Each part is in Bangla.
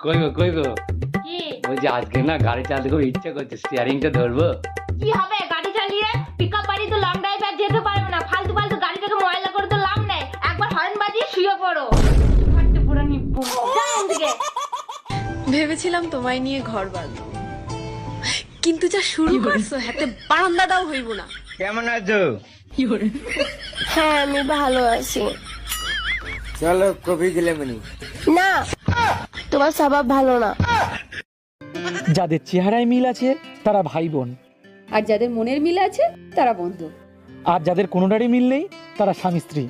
কই গো কি ওই যে আজকে না গাড়ি চালাতে খুব ইচ্ছা করছে, স্টিয়ারিংটা ধরবো। কি হবে গাড়ি চালিয়ে? পিকআপ বাড়ি তো লং ড্রাইভ আর যেতে পারবে না। ফালতু ফালতু গাড়িটাকে ময়লা করে তো লাভ নেই। একবার হর্ন বাজিয়ে শুয়ে পড়ো। ফাটতে পুরো নিব্বু যাও থেকে। ভেবেছিলাম তোমায় নিয়ে ঘর বাঁধবো, কিন্তু যা শুরু করছো হাতে বারান্দাটাও হইব না। কেমন আছো? হ্যাঁ আমি ভালো আছি। চলো কফি গেলে মনি। না, তোমার স্বভাব ভালো না। যাদের চেহারায় মিল আছে তারা ভাই বোন, আর যাদের মনের মিল আছে তারা বন্ধু, আর যাদের কোনোটারই মিল নেই তারা স্বামী স্ত্রী।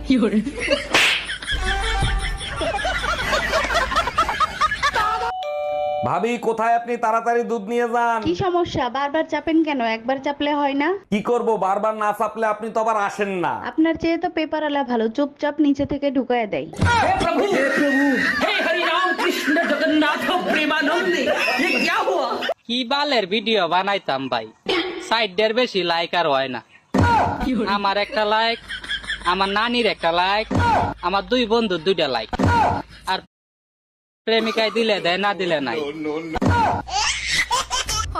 ভাবি কোথায় আপনি? তাড়াতাড়ি দুধ নিয়ে যান। কি সমস্যা? বারবার চাপেন কেন? একবার চাপলে হয় না? কি করব, বারবার না চাপলে আপনি তো আবার আসেন না। আপনার চেয়ে তো পেপার আলা ভালো, চুপচাপ নিচে থেকে ঢুকায় দেয়। কি বালের ভিডিও বানাইতাম ভাই, সাইডের বেশি লাইক আর হয় না। আমার একটা লাইক, আমার নানির একটা লাইক, আমার দুই বন্ধুর দুইটা লাইক, আর প্রেমিকায় দিলে দেয়, না দিলে নাই।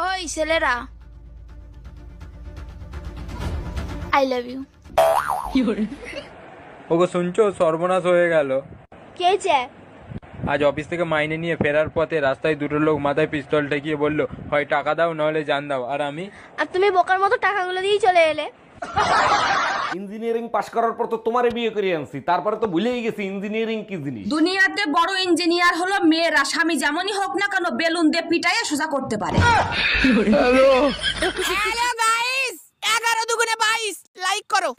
ওই ছেলেরা, আই লাভ ইউ। ওগো শুনছো, সর্বনাশ হয়ে গেল। কে চায়? আজ অফিস থেকে মাইনে নিয়ে ফেরার পথে রাস্তায় দুটো লোক মাথায় পিস্তল ঠেকিয়ে বললো, হয় টাকা দাও নইলে জান দাও। আর আমি, আর তুমি বোকার মতো টাকাগুলো দিয়ে চলে এলে। ইঞ্জিনিয়ারিং পাশ করার পর তো তোমারে বিয়ে করে আনছি, তারপরে তো ভুলেই গেছি ইঞ্জিনিয়ারিং কি জিনিস। দুনিয়াতে বড় ইঞ্জিনিয়ার হলো মেয়েরা। স্বামী যেমনই হোক না কেন বেলুন দিয়ে পিটাইয়ে সোজা করতে পারে। হ্যালো গাইস, 11 দুগুণে 22 লাইক করো।